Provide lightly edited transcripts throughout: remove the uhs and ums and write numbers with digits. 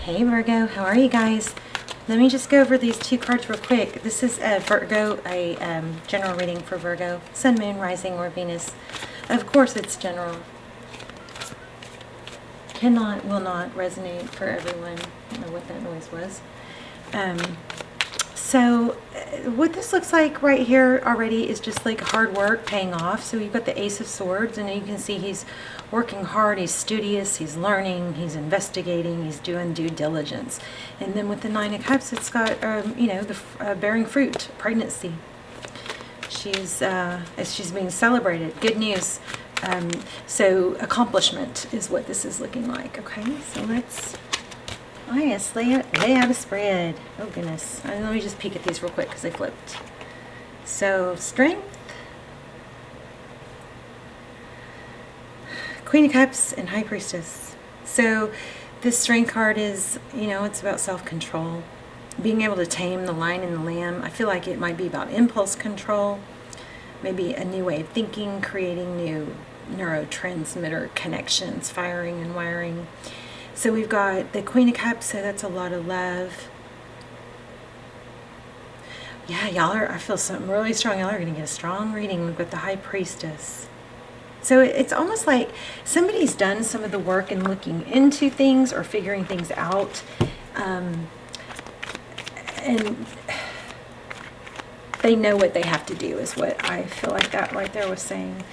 Hey Virgo, how are you guys? Let me just go over these two cards real quick. This is a Virgo, a general reading for Virgo, Sun, Moon, Rising, or Venus. Of course it's general. Will not resonate for everyone. I don't know what that noise was. So what this looks like right here already is just like hard work paying off. So you've got the Ace of Swords, and you can see he's working hard, he's studious, he's learning, he's investigating, he's doing due diligence. And then with the Nine of Cups, it's got, bearing fruit, pregnancy. She's being celebrated. Good news. So accomplishment is what this is looking like. Okay, so let's lay out a spread. Oh goodness. Let me just peek at these real quick because they flipped. So Strength, Queen of Cups, and High Priestess. So this Strength card is, it's about self-control. Being able to tame the lion and the lamb. I feel like it might be about impulse control. Maybe a new way of thinking, creating new neurotransmitter connections, firing and wiring. So we've got the Queen of Cups, so that's a lot of love. Yeah, I feel something really strong. Y'all are going to get a strong reading. We've got the High Priestess. So it's almost like somebody's done some of the work in looking into things or figuring things out. And they know what they have to do is what I feel like that right there was saying.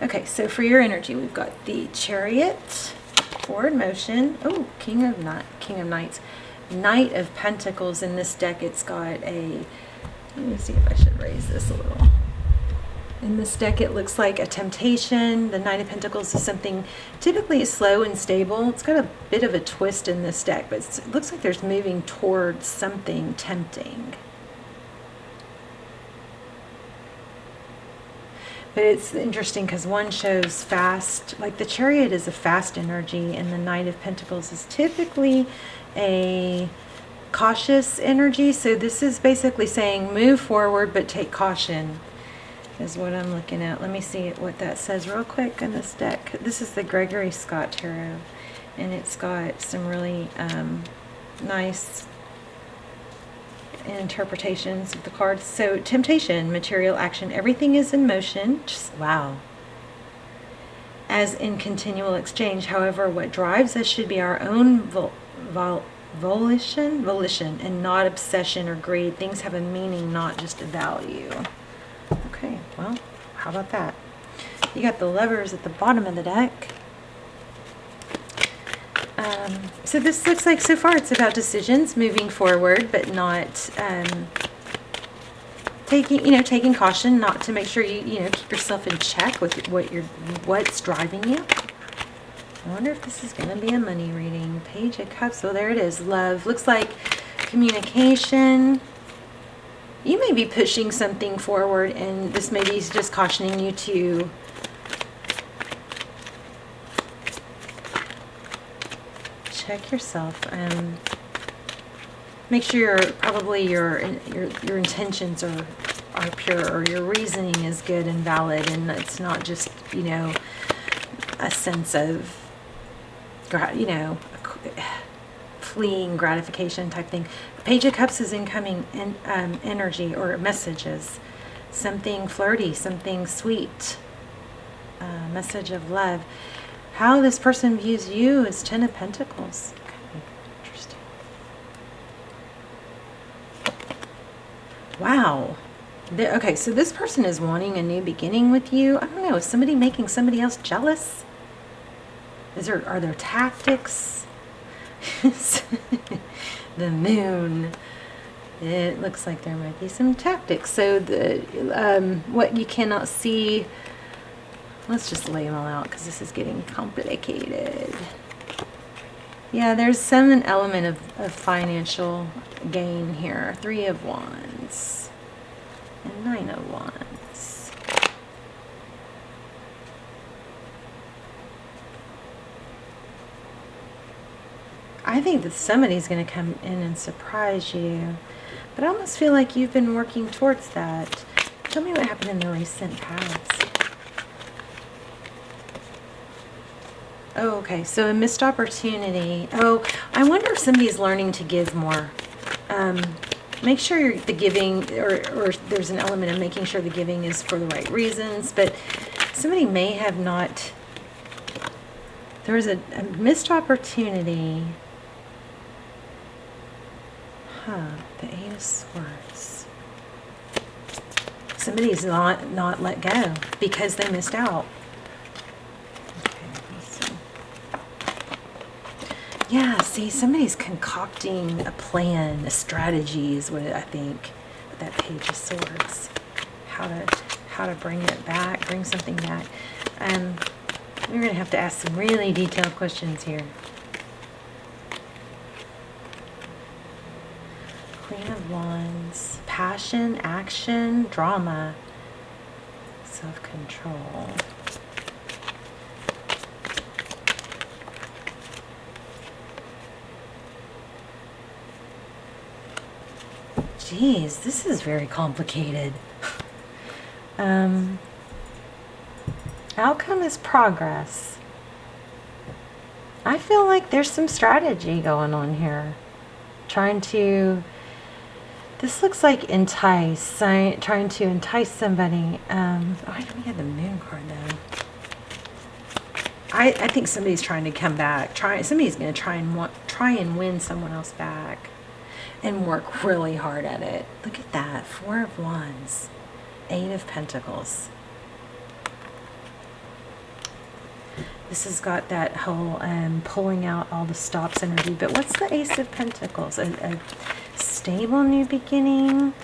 Okay, so for your energy, we've got the Chariot, forward motion. Oh, King of Knights, Knight of Pentacles. In this deck, it's got let me see if I should raise this a little. In this deck, it looks like a temptation. The Knight of Pentacles is something typically slow and stable. It's got a bit of a twist in this deck, but it looks like there's moving towards something tempting. But it's interesting because one shows fast, like the Chariot is a fast energy, and the Knight of Pentacles is typically a cautious energy. So this is basically saying move forward, but take caution, is what I'm looking at. Let me see what that says real quick in this deck. This is the Gregory Scott Tarot, and it's got some really nice interpretations of the cards. So temptation, material action, everything is in motion. Just wow. As in continual exchange. However, what drives us should be our own volition, and not obsession or greed. Things have a meaning, not just a value. Okay, well, how about that? You got the Lovers at the bottom of the deck. So this looks like, so far, it's about decisions, moving forward, but not taking caution, not to make sure you keep yourself in check with what's driving you. I wonder if this is going to be a money reading. Page of Cups. So there it is. Love. Looks like communication. You may be pushing something forward, and this maybe is just cautioning you to check yourself and make sure your intentions are pure, or your reasoning is good and valid, and it's not just a sense of fleeing gratification type thing. Page of Cups is incoming energy or messages, something flirty, something sweet, message of love. How this person views you is Ten of Pentacles. Okay, interesting. Wow. Okay, so this person is wanting a new beginning with you. I don't know. Is somebody making somebody else jealous? Are there tactics? The Moon. It looks like there might be some tactics. So what you cannot see. Let's just lay them all out because this is getting complicated. Yeah, there's some element of financial gain here. Three of Wands and Nine of Wands. I think that somebody's going to come in and surprise you, but I almost feel like you've been working towards that. Tell me what happened in the recent past. Oh, okay. So a missed opportunity. Oh, I wonder if somebody's learning to give more. Make sure the giving, or there's an element of making sure the giving is for the right reasons, but somebody may have not. There was a missed opportunity. The Eight of Swords. Somebody's not let go because they missed out. Yeah, see, somebody's concocting a plan, a strategy is what I think, with that Page of Swords. How to bring it back, bring something back. We're going to have to ask some really detailed questions here. Queen of Wands, passion, action, drama, self-control. Geez, this is very complicated. Outcome is progress. I feel like there's some strategy going on here. This looks like entice, trying to entice somebody. We had the Moon card though. I think somebody's trying to come back. Somebody's going to try and win someone else back. And work really hard at it. Look at that. Four of Wands. Eight of Pentacles. This has got that whole pulling out all the stops energy. But what's the Ace of Pentacles? A stable new beginning.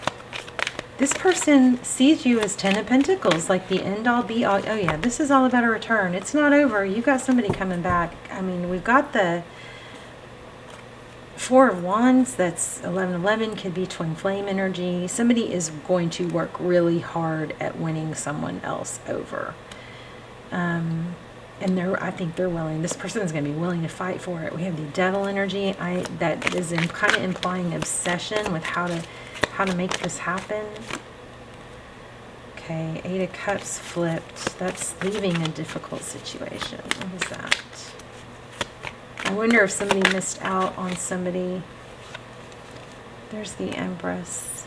This person sees you as Ten of Pentacles, like the end all be all. Oh yeah, this is all about a return. It's not over. You've got somebody coming back. I mean, we've got the Four of Wands, that's 11-11, could be twin flame energy. Somebody is going to work really hard at winning someone else over. And I think they're willing. This person is going to be willing to fight for it. We have the Devil energy. That is kind of implying obsession with how to make this happen. Okay, Eight of Cups flipped. That's leaving a difficult situation. What is that? I wonder if somebody missed out on somebody. There's the Empress.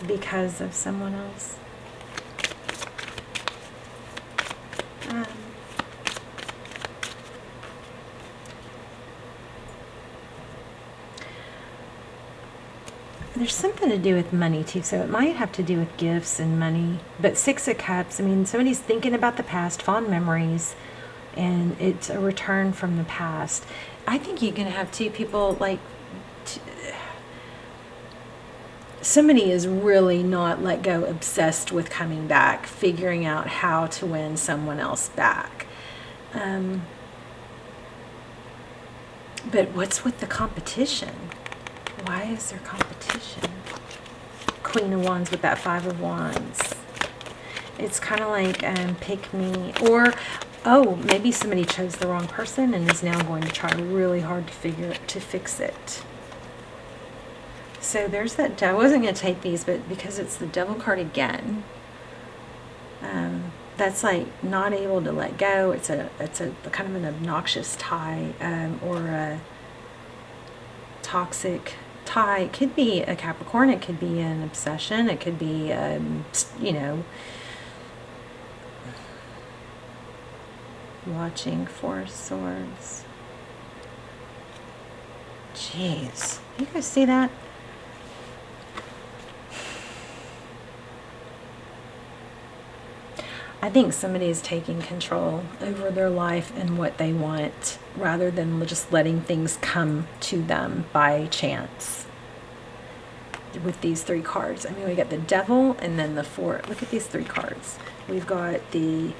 Because of someone else. There's something to do with money too, so it might have to do with gifts and money. But Six of Cups, I mean, somebody's thinking about the past, fond memories, and it's a return from the past. I think you're going to have two people, like, somebody is really not let go, obsessed with coming back, figuring out how to win someone else back. But what's with the competition? Why is there competition? Queen of Wands with that Five of Wands. It's kind of like pick me, or maybe somebody chose the wrong person and is now going to try really hard to fix it. So there's that. I wasn't going to take these, but because it's the Devil card again, that's like not able to let go. It's a kind of an obnoxious tie, or a toxic tie. It could be a Capricorn, it could be an obsession, it could be watching. Four of Swords. Jeez, you guys see that? I think somebody is taking control over their life and what they want, rather than just letting things come to them by chance. With these three cards, I mean, we got the Devil and then the Four. Look at these three cards. We've got the,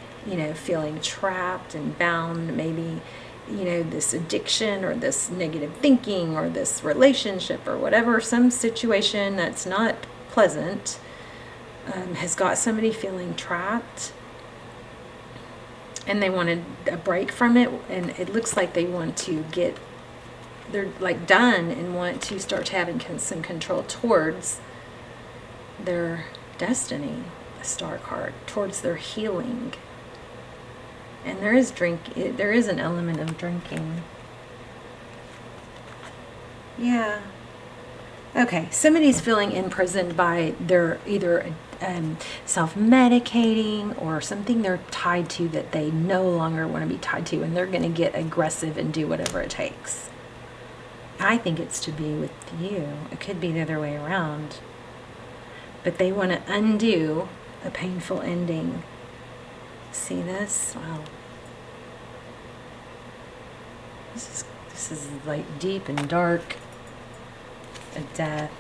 feeling trapped and bound, maybe, this addiction or this negative thinking or this relationship or whatever, some situation that's not pleasant, has got somebody feeling trapped. And they wanted a break from it, and it looks like they want to they're like done and want to start having some control towards their destiny, the Star card, towards their healing. And there is there is an element of drinking. Yeah. Okay, somebody's feeling imprisoned by their either self-medicating or something they're tied to that they no longer want to be tied to, and they're going to get aggressive and do whatever it takes. I think it's to be with you. It could be the other way around. But they want to undo a painful ending. See this? Wow. This is like deep and dark. A death.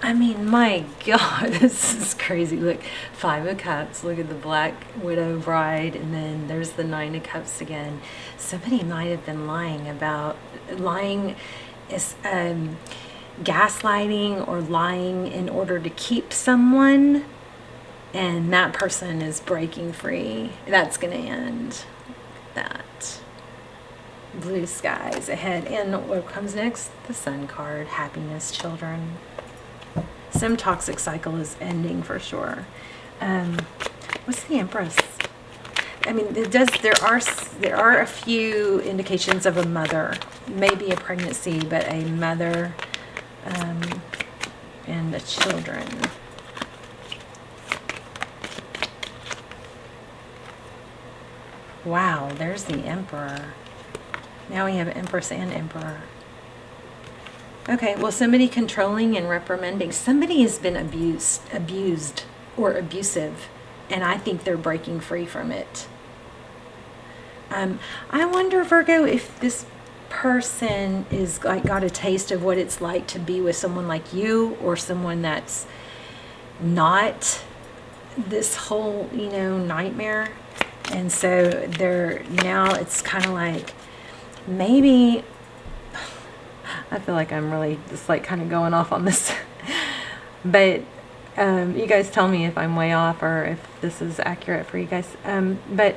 I mean, my God, this is crazy. Look, 5 of Cups. Look at the Black Widow bride, and then there's the 9 of Cups again. Somebody might have been lying, is gaslighting or lying in order to keep someone, and that person is breaking free. That's going to end. That. Blue skies ahead. And what comes next? The Sun card. Happiness, children. Some toxic cycle is ending for sure. What's the Empress? I mean, there are a few indications of a mother, maybe a pregnancy, but a mother and the children. Wow, there's the Emperor. Now we have Empress and Emperor. Okay, well, somebody controlling and reprimanding. Somebody has been abused or abusive, and I think they're breaking free from it. I wonder, Virgo, if this person is like got a taste of what it's like to be with someone like you, or someone that's not this whole, nightmare. And so now it's kind of like, maybe, I feel like I'm really just like kind of going off on this, but you guys tell me if I'm way off or if this is accurate for you guys. But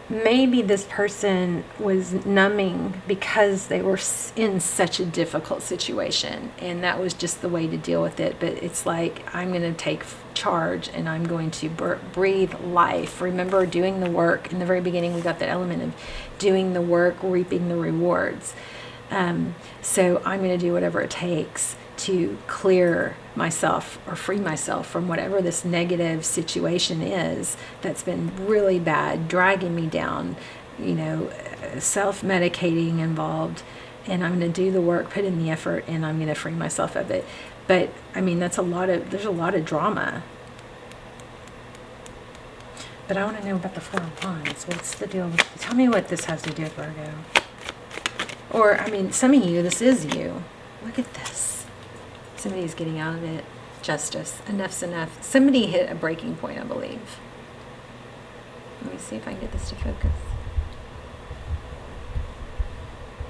maybe this person was numbing because they were in such a difficult situation, and that was just the way to deal with it. But it's like, I'm going to take charge and I'm going to breathe life. Remember, doing the work. In the very beginning, we got that element of doing the work, reaping the rewards. So I'm going to do whatever it takes to clear myself or free myself from whatever this negative situation is that's been really bad, dragging me down, self-medicating involved. And I'm going to do the work, put in the effort, and I'm going to free myself of it. But I mean, there's a lot of drama. But I want to know about the 4 of Wands. What's the deal? Tell me what this has to do with Virgo. Or, I mean, some of you, this is you. Look at this. Somebody's getting out of it. Justice. Enough's enough. Somebody hit a breaking point, I believe. Let me see if I can get this to focus.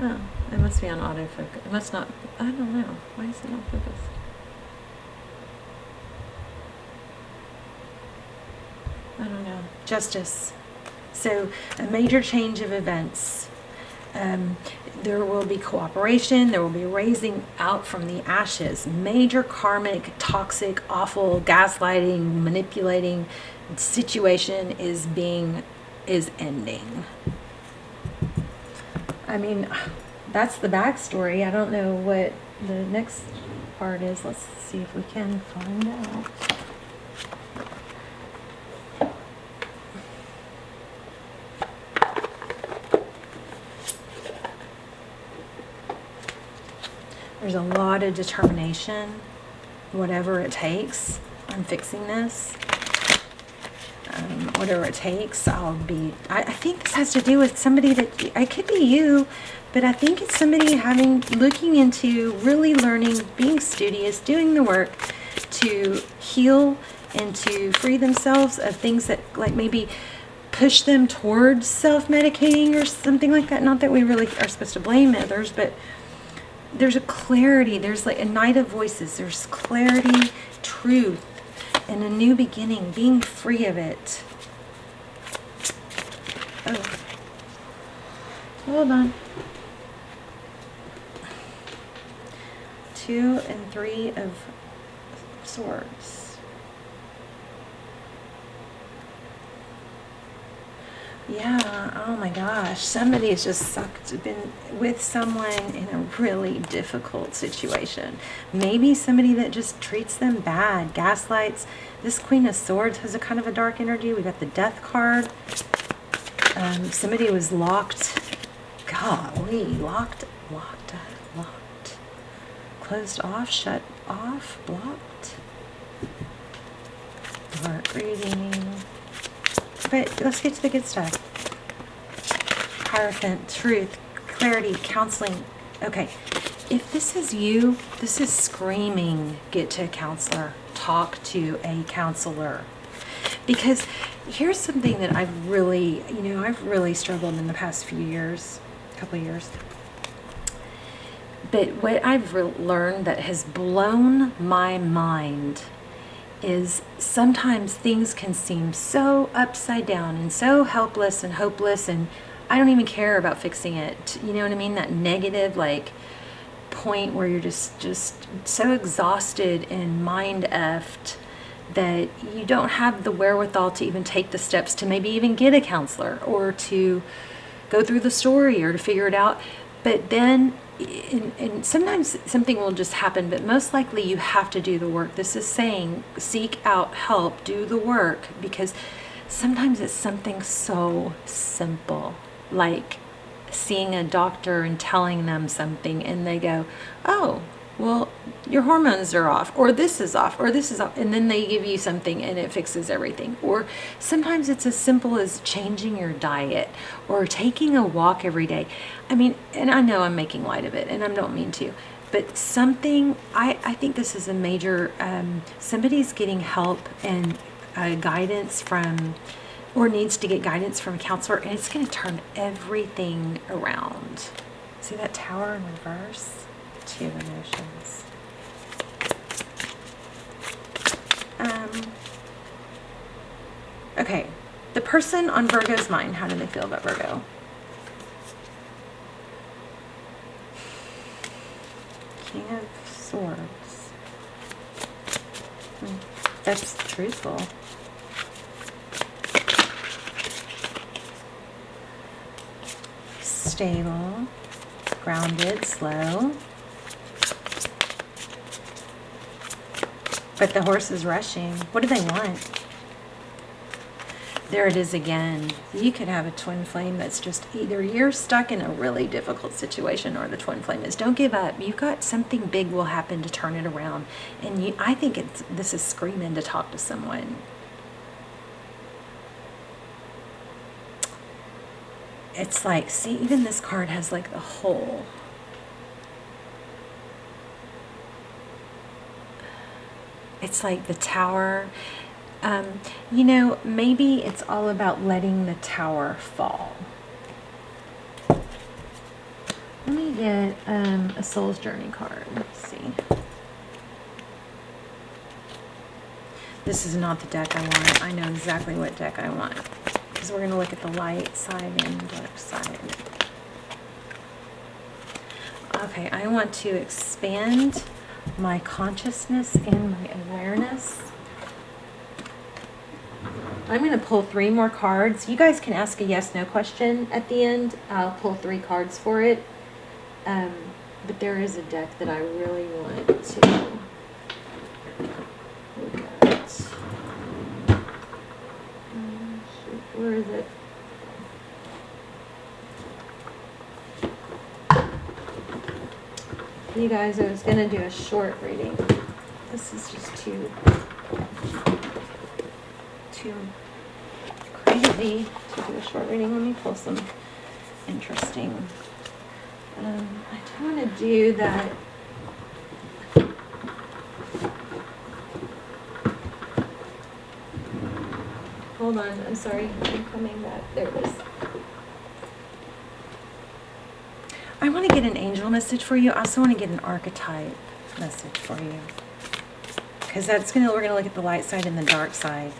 Oh, it must be on autofocus. It must not. I don't know. Why is it not focused? I don't know. Justice. So, a major change of events. There will be cooperation. There will be raising out from the ashes. Major karmic, toxic, awful, gaslighting, manipulating situation is ending. I mean, that's the backstory. I don't know what the next part is. Let's see if we can find out. There's a lot of determination, whatever it takes. I'm fixing this. Whatever it takes, I think this has to do with somebody that, I could be you, but I think it's somebody looking into really learning, being studious, doing the work to heal and to free themselves of things that like maybe push them towards self-medicating or something like that. Not that we really are supposed to blame others, but there's a clarity. There's like a night of voices. There's clarity, truth, and a new beginning, being free of it. Oh, hold on. 2 and 3 of Swords. Yeah, oh my gosh. Somebody has just been with someone in a really difficult situation. Maybe somebody that just treats them bad, gaslights. This Queen of Swords has a kind of a dark energy. We got the Death card. Somebody was locked. Golly, locked. Closed off, shut off, blocked. Dark reading. But let's get to the good stuff. Hierophant, truth, clarity, counseling. Okay, if this is you, this is screaming, get to a counselor. Talk to a counselor. Because here's something that I've really, I've really struggled in the past few years, couple of years. But what I've learned that has blown my mind is sometimes things can seem so upside down and so helpless and hopeless, and I don't even care about fixing it. You know what I mean? That negative, point where you're just so exhausted and mind effed that you don't have the wherewithal to even take the steps to maybe even get a counselor or to go through the story or to figure it out. But then and sometimes something will just happen, but most likely you have to do the work. This is saying seek out help, do the work, because sometimes it's something so simple, like seeing a doctor and telling them something and they go, oh, well, your hormones are off, or this is off, or this is off, and then they give you something and it fixes everything. Or sometimes it's as simple as changing your diet or taking a walk every day. I mean, and I know I'm making light of it and I don't mean to, but something, I think this is a major, somebody's getting help and guidance from, or needs to get guidance from a counselor, and it's going to turn everything around. See that Tower in reverse? Two emotions. Okay, the person on Virgo's mind, how do they feel about Virgo? King of Swords. That's truthful. Stable, grounded, slow. But the horse is rushing. What do they want? There it is again. You could have a twin flame that's just either you're stuck in a really difficult situation or the twin flame is. Don't give up. You've got something big will happen to turn it around. And I think this is screaming to talk to someone. It's like, see, even this card has like the whole. It's like the Tower. Maybe it's all about letting the Tower fall. Let me get a Soul's Journey card. Let's see. This is not the deck I want. I know exactly what deck I want, because we're going to look at the light side and the dark side. Okay, I want to expand my consciousness and my awareness. I'm going to pull 3 more cards. You guys can ask a yes/no question at the end. I'll pull 3 cards for it. But there is a deck that I really want to look at. Where is it? You guys, I was going to do a short reading. This is just too crazy to do a short reading. Let me pull some interesting. I do want to do that. Hold on, I'm sorry. I'm coming back. There it is. I want to get an angel message for you. I also want to get an archetype message for you, because we're going to look at the light side and the dark side.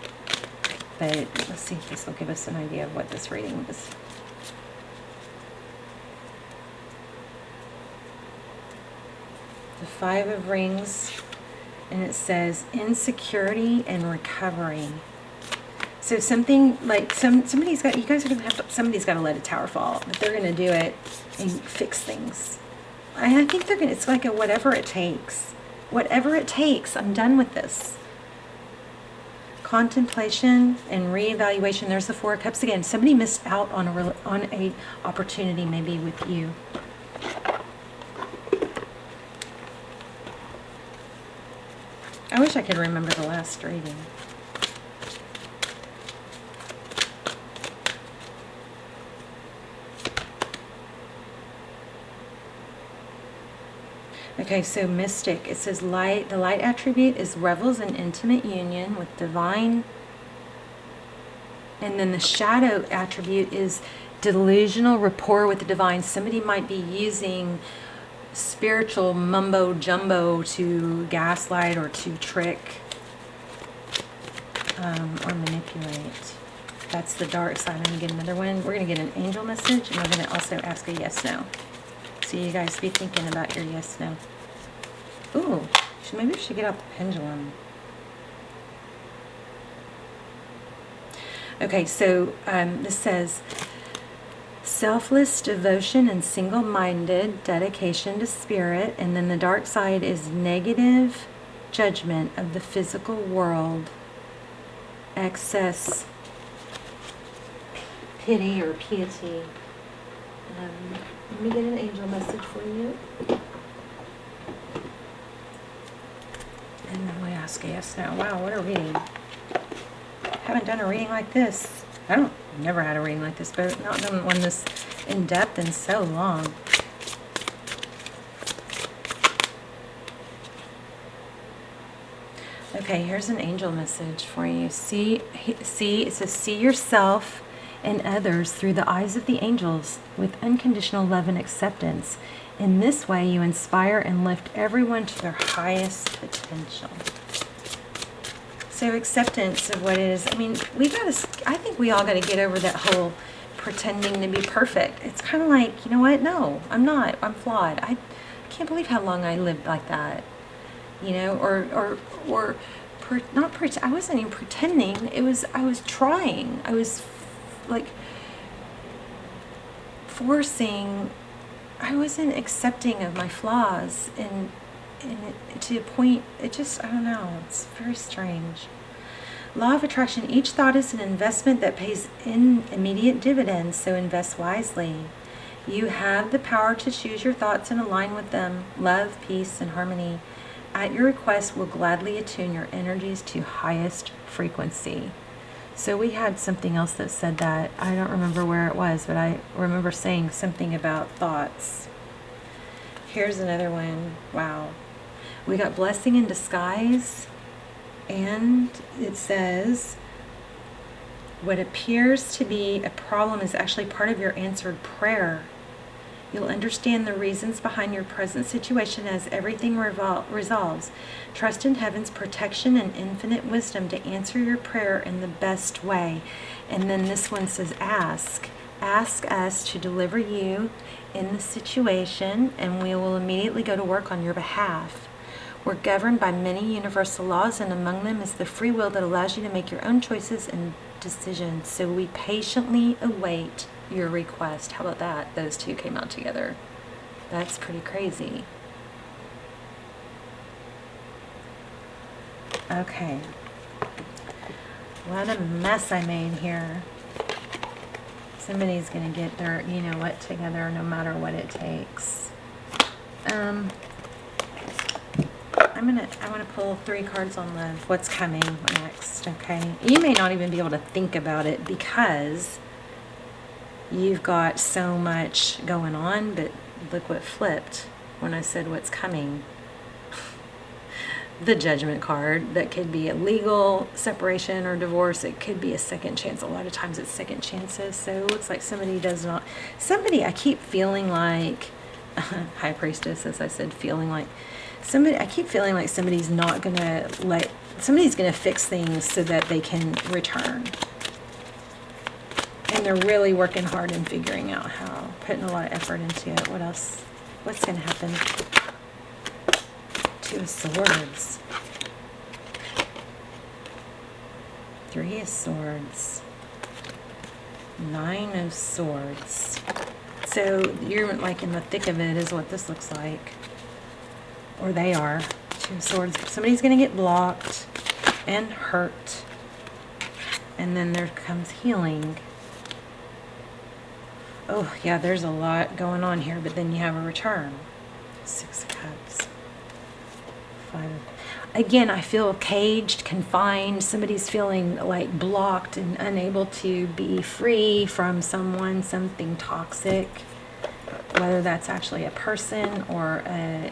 But let's see if this will give us an idea of what this reading is. The 5 of Rings, and it says insecurity and recovery. So something like somebody's got, you guys are gonna have to, somebody's got to let a tower fall, but they're gonna do it and fix things. I think they're gonna. It's like a whatever it takes. Whatever it takes. I'm done with this. Contemplation and reevaluation. There's the Four of Cups again. Somebody missed out on a opportunity maybe with you. I wish I could remember the last reading. Okay, so mystic, it says light. The light attribute is revels in intimate union with divine. And then the shadow attribute is delusional rapport with the divine. Somebody might be using spiritual mumbo jumbo to gaslight or to trick or manipulate. That's the dark side. I'm going to get another one. We're going to get an angel message, and we're going to also ask a yes/no. So you guys be thinking about your yes/no. Ooh, maybe we should get out the pendulum. Okay, so this says selfless devotion and single-minded dedication to spirit, and then the dark side is negative judgment of the physical world, excess pity or piety. Let me get an angel message for you. And then we ask a yes now. Wow, what a reading. Haven't done a reading like this. Never had a reading like this, but not done one this in depth in so long. Okay, here's an angel message for you. See, it says, see yourself and others through the eyes of the angels with unconditional love and acceptance. In this way, you inspire and lift everyone to their highest potential. So acceptance of what is. I mean, I think we all got to get over that whole pretending to be perfect. It's kind of like, you know what? No, I'm not. I'm flawed. I can't believe how long I lived like that. You know, I wasn't even pretending. I was trying. I was like forcing. I wasn't accepting of my flaws, and to a point, I don't know, it's very strange. Law of attraction, each thought is an investment that pays in immediate dividends, so invest wisely. You have the power to choose your thoughts and align with them. Love, peace, and harmony. At your request, will gladly attune your energies to highest frequency. So we had something else that said that. I don't remember where it was, but I remember saying something about thoughts. Here's another one. Wow. We got blessing in disguise, and it says, what appears to be a problem is actually part of your answered prayer. You'll understand the reasons behind your present situation as everything resolves. Trust in heaven's protection and infinite wisdom to answer your prayer in the best way. And then this one says, ask. Ask us to deliver you in the situation, and we will immediately go to work on your behalf. We're governed by many universal laws, and among them is the free will that allows you to make your own choices and decisions. So we patiently await your request. How about that? Those two came out together. That's pretty crazy. Okay. What a mess I made here. Somebody's going to get their, you know what, together no matter what it takes. I want to pull 3 cards on love. What's coming next, okay? You may not even be able to think about it because you've got so much going on, but look what flipped when I said what's coming. The Judgment card. That could be a legal separation or divorce. It could be a second chance. A lot of times it's second chances. So it looks like somebody I keep feeling like, High Priestess, as I said, I keep feeling like somebody's going to fix things so that they can return. And they're really working hard and figuring out how, putting a lot of effort into it. What else? What's going to happen? 2 of Swords. Three of Swords. Nine of Swords. So you're like in the thick of it is what this looks like. Or they are. Two of Swords. Somebody's going to get blocked and hurt. And then there comes healing. Oh, yeah, there's a lot going on here, but then you have a return. Six of Cups. Five. Again, I feel caged, confined. Somebody's feeling like blocked and unable to be free from someone, something toxic. Whether that's actually a person or a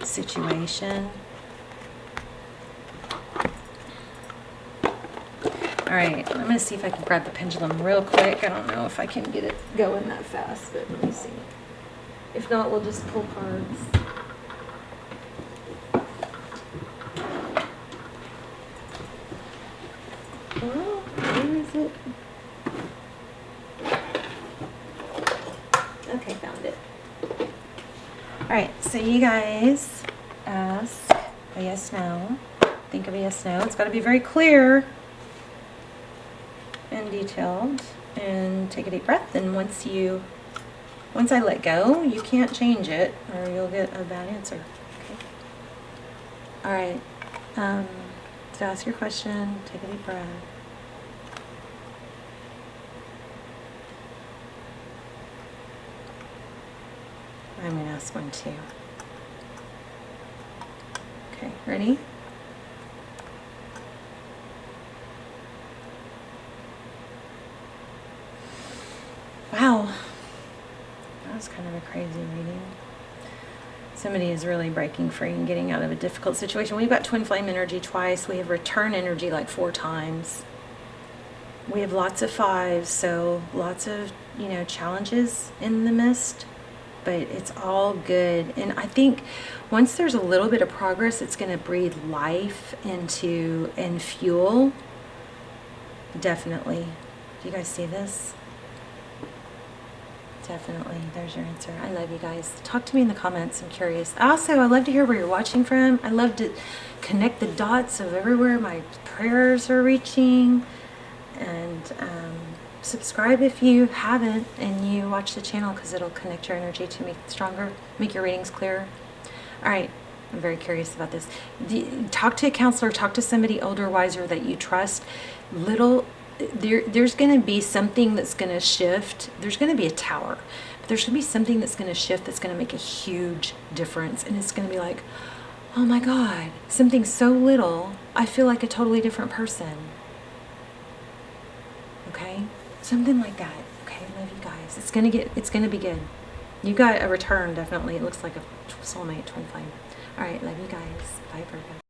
situation. All right, I'm going to see if I can grab the pendulum real quick. I don't know if I can get it going that fast, but let me see. If not, we'll just pull cards. Oh, where is it? Okay, found it. All right, so you guys ask a yes, no. Think of a yes, no. It's got to be very clear and detailed, and take a deep breath. And once I let go, you can't change it or you'll get a bad answer. Okay. All right. So ask your question, take a deep breath. I'm going to ask one too. Okay, ready? Wow, that was kind of a crazy reading. Somebody is really breaking free and getting out of a difficult situation. We've got twin flame energy twice. We have return energy like 4 times. We have lots of 5s, so lots of, challenges in the midst, but it's all good. And I think once there's a little bit of progress, it's going to breathe life into and fuel. Definitely. Do you guys see this? Definitely. There's your answer. I love you guys. Talk to me in the comments. I'm curious. Also, I love to hear where you're watching from. I love to connect the dots of everywhere my prayers are reaching. And subscribe if you haven't and you watch the channel, because it'll connect your energy to make it stronger, make your readings clearer. All right. I'm very curious about this. Talk to a counselor. Talk to somebody older, wiser that you trust. There's going to be something that's going to shift. There's going to be a tower, but there's going to be something that's going to shift that's going to make a huge difference. And it's going to be like, oh my God, something so little, I feel like a totally different person. Okay? Something like that. Okay, love you guys. It's going to be good. You got a return, definitely. It looks like a soulmate, twin flame. All right, love you guys. Bye, Virgo.